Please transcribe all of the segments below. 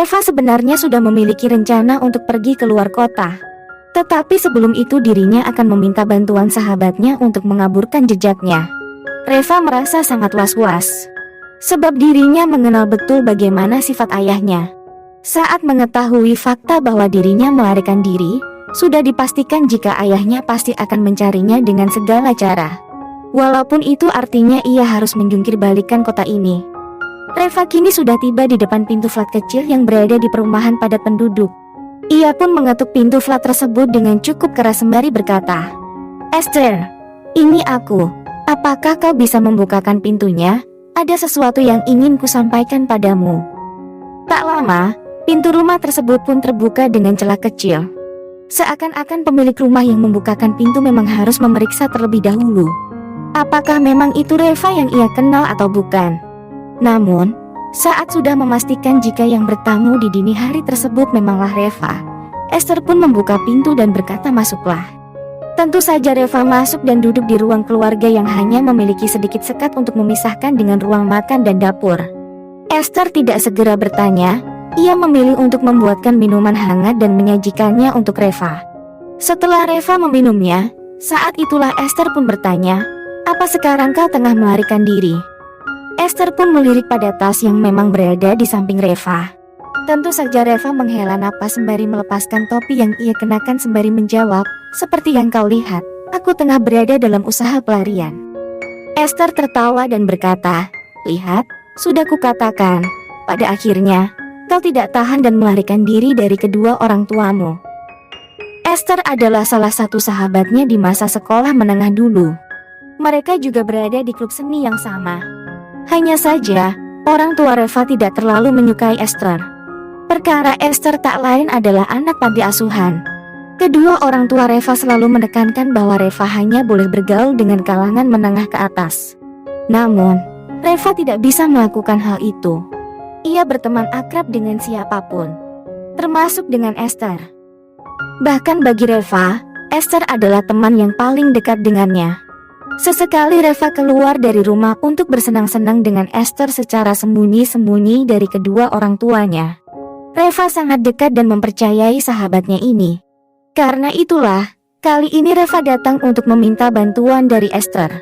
Reva sebenarnya sudah memiliki rencana untuk pergi ke luar kota. Tetapi sebelum itu dirinya akan meminta bantuan sahabatnya untuk mengaburkan jejaknya. Reva merasa sangat was-was, sebab dirinya mengenal betul bagaimana sifat ayahnya. Saat mengetahui fakta bahwa dirinya melarikan diri, sudah dipastikan jika ayahnya pasti akan mencarinya dengan segala cara. Walaupun itu artinya ia harus menjungkir balikan kota ini. Reva kini sudah tiba di depan pintu flat kecil yang berada di perumahan padat penduduk. Ia pun mengetuk pintu flat tersebut dengan cukup keras sembari berkata, "Esther, ini aku. Apakah kau bisa membukakan pintunya? Ada sesuatu yang ingin kusampaikan padamu." Tak lama, pintu rumah tersebut pun terbuka dengan celah kecil. Seakan-akan pemilik rumah yang membukakan pintu memang harus memeriksa terlebih dahulu. Apakah memang itu Reva yang ia kenal atau bukan? Namun, saat sudah memastikan jika yang bertamu di dini hari tersebut memanglah Reva, Esther pun membuka pintu dan berkata, "Masuklah." Tentu saja Reva masuk dan duduk di ruang keluarga yang hanya memiliki sedikit sekat untuk memisahkan dengan ruang makan dan dapur. Esther tidak segera bertanya, ia memilih untuk membuatkan minuman hangat dan menyajikannya untuk Reva. Setelah Reva meminumnya, saat itulah Esther pun bertanya, "Apa sekarang kau tengah melarikan diri?" Esther pun melirik pada tas yang memang berada di samping Reva. Tentu saja Reva menghela napas sembari melepaskan topi yang ia kenakan sembari menjawab, "Seperti yang kau lihat, aku tengah berada dalam usaha pelarian." Esther tertawa dan berkata, "Lihat, sudah kukatakan, pada akhirnya, kau tidak tahan dan melarikan diri dari kedua orang tuamu." Esther adalah salah satu sahabatnya di masa sekolah menengah dulu. Mereka juga berada di klub seni yang sama. Hanya saja, orang tua Reva tidak terlalu menyukai Esther. Perkara Esther tak lain adalah anak panti asuhan. Kedua orang tua Reva selalu menekankan bahwa Reva hanya boleh bergaul dengan kalangan menengah ke atas. Namun, Reva tidak bisa melakukan hal itu. Ia berteman akrab dengan siapapun, termasuk dengan Esther. Bahkan bagi Reva, Esther adalah teman yang paling dekat dengannya. Sesekali Reva keluar dari rumah untuk bersenang-senang dengan Esther secara sembunyi-sembunyi dari kedua orang tuanya. Reva sangat dekat dan mempercayai sahabatnya ini. Karena itulah, kali ini Reva datang untuk meminta bantuan dari Esther.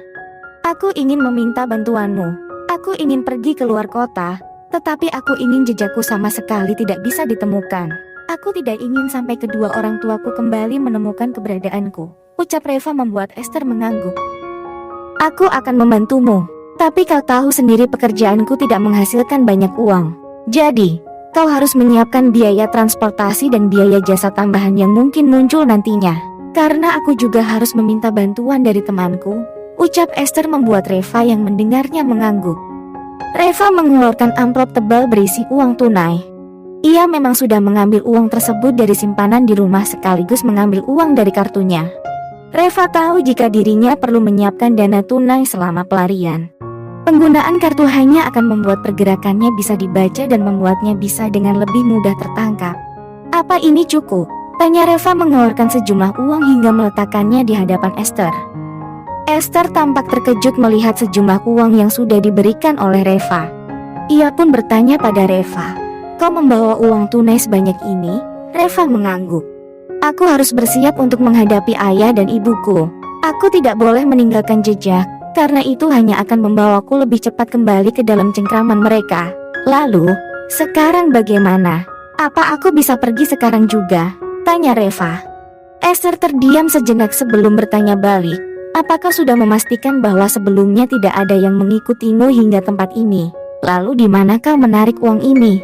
"Aku ingin meminta bantuanmu. Aku ingin pergi ke luar kota, tetapi aku ingin jejakku sama sekali tidak bisa ditemukan. Aku tidak ingin sampai kedua orang tuaku kembali menemukan keberadaanku," ucap Reva membuat Esther mengangguk. "Aku akan membantumu, tapi kau tahu sendiri pekerjaanku tidak menghasilkan banyak uang. Jadi, kau harus menyiapkan biaya transportasi dan biaya jasa tambahan yang mungkin muncul nantinya. Karena aku juga harus meminta bantuan dari temanku," ucap Esther membuat Reva yang mendengarnya mengangguk. Reva mengeluarkan amplop tebal berisi uang tunai. Ia memang sudah mengambil uang tersebut dari simpanan di rumah sekaligus mengambil uang dari kartunya. Reva tahu jika dirinya perlu menyiapkan dana tunai selama pelarian. Penggunaan kartu hanya akan membuat pergerakannya bisa dibaca dan membuatnya bisa dengan lebih mudah tertangkap. "Apa ini cukup?" tanya Reva mengeluarkan sejumlah uang hingga meletakkannya di hadapan Esther. Esther tampak terkejut melihat sejumlah uang yang sudah diberikan oleh Reva. Ia pun bertanya pada Reva, "Kau membawa uang tunai sebanyak ini?" Reva mengangguk. "Aku harus bersiap untuk menghadapi ayah dan ibuku. Aku tidak boleh meninggalkan jejak, karena itu hanya akan membawaku lebih cepat kembali ke dalam cengkraman mereka." "Lalu, sekarang bagaimana? Apa aku bisa pergi sekarang juga?" tanya Reva. Esther terdiam sejenak sebelum bertanya balik, "Apakah sudah memastikan bahwa sebelumnya tidak ada yang mengikutimu hingga tempat ini? Lalu di mana kau menarik uang ini?"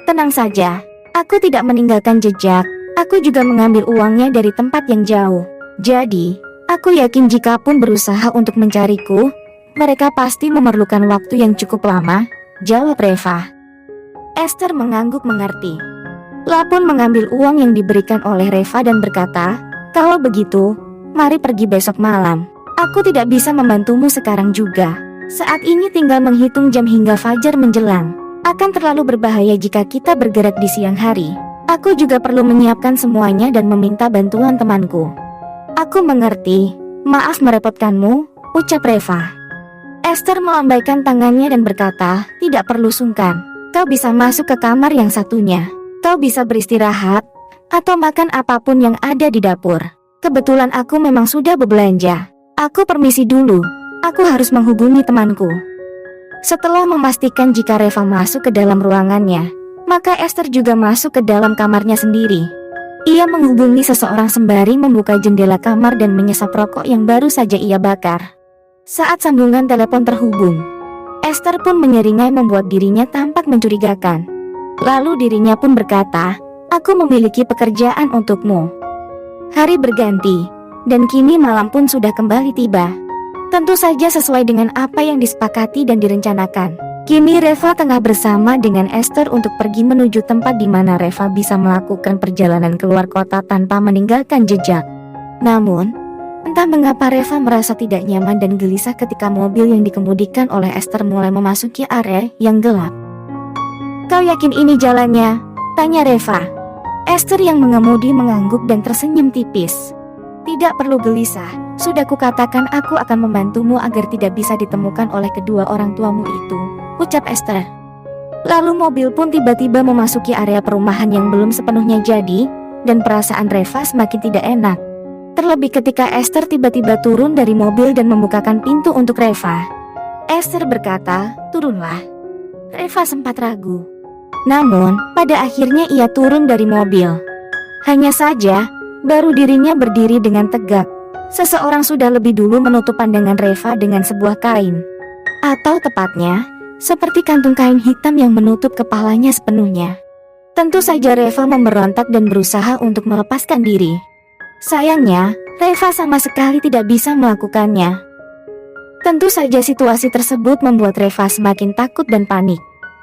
"Tenang saja, aku tidak meninggalkan jejak. Aku juga mengambil uangnya dari tempat yang jauh. Jadi, aku yakin jika pun berusaha untuk mencariku, mereka pasti memerlukan waktu yang cukup lama," jawab Reva. Esther mengangguk mengerti. La pun mengambil uang yang diberikan oleh Reva dan berkata, "Kalau begitu, mari pergi besok malam. Aku tidak bisa membantumu sekarang juga. Saat ini tinggal menghitung jam hingga fajar menjelang. Akan terlalu berbahaya jika kita bergerak di siang hari. Aku juga perlu menyiapkan semuanya dan meminta bantuan temanku." "Aku mengerti, maaf merepotkanmu," ucap Reva. Esther melambaikan tangannya dan berkata, "Tidak perlu sungkan. Kau bisa masuk ke kamar yang satunya. Kau bisa beristirahat, atau makan apapun yang ada di dapur. Kebetulan aku memang sudah berbelanja. Aku permisi dulu, aku harus menghubungi temanku. Setelah memastikan jika Reva masuk ke dalam ruangannya, maka Esther juga masuk ke dalam kamarnya sendiri. Ia menghubungi seseorang sembari membuka jendela kamar dan menyesap rokok yang baru saja ia bakar. Saat sambungan telepon terhubung, Esther pun menyeringai membuat dirinya tampak mencurigakan. Lalu dirinya pun berkata, "Aku memiliki pekerjaan untukmu." Hari berganti, dan kini malam pun sudah kembali tiba. Tentu saja sesuai dengan apa yang disepakati dan direncanakan. Kini Reva tengah bersama dengan Esther untuk pergi menuju tempat di mana Reva bisa melakukan perjalanan keluar kota tanpa meninggalkan jejak. Namun, entah mengapa Reva merasa tidak nyaman dan gelisah ketika mobil yang dikemudikan oleh Esther mulai memasuki area yang gelap. "Kau yakin ini jalannya?" tanya Reva. Esther yang mengemudi mengangguk dan tersenyum tipis. "Tidak perlu gelisah, sudah kukatakan aku akan membantumu agar tidak bisa ditemukan oleh kedua orang tuamu itu," ucap Esther. Lalu mobil pun tiba-tiba memasuki area perumahan yang belum sepenuhnya jadi, dan perasaan Reva semakin tidak enak. Terlebih ketika Esther tiba-tiba turun dari mobil dan membukakan pintu untuk Reva. Esther berkata, "Turunlah." Reva sempat ragu. Namun, pada akhirnya ia turun dari mobil. Hanya saja, baru dirinya berdiri dengan tegak. Seseorang sudah lebih dulu menutup pandangan Reva dengan sebuah kain. Atau tepatnya, seperti kantung kain hitam yang menutup kepalanya sepenuhnya. Tentu saja Reva memberontak dan berusaha untuk melepaskan diri. Sayangnya, Reva sama sekali tidak bisa melakukannya. Tentu saja situasi tersebut membuat Reva semakin takut dan panik.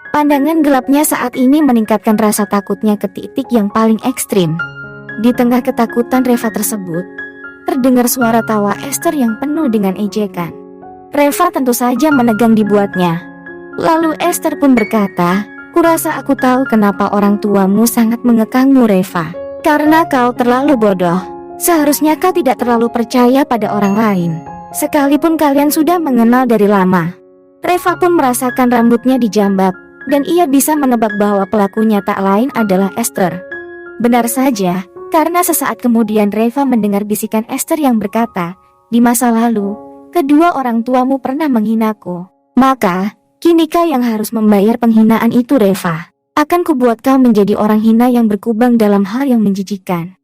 Pandangan gelapnya saat ini meningkatkan rasa takutnya ke titik yang paling ekstrim. Di tengah ketakutan Reva tersebut, terdengar suara tawa Esther yang penuh dengan ejekan. Reva tentu saja menegang dibuatnya. Lalu Esther pun berkata, "Kurasa aku tahu kenapa orang tuamu sangat mengekangmu, Reva. Karena kau terlalu bodoh. Seharusnya kau tidak terlalu percaya pada orang lain. Sekalipun kalian sudah mengenal dari lama." Reva pun merasakan rambutnya dijambak, dan ia bisa menebak bahwa pelakunya tak lain adalah Esther. Benar saja, karena sesaat kemudian Reva mendengar bisikan Esther yang berkata, "Di masa lalu, kedua orang tuamu pernah menghinaku. Maka, kini kau yang harus membayar penghinaan itu, Reva. Akan kubuat kau menjadi orang hina yang berkubang dalam hal yang menjijikan."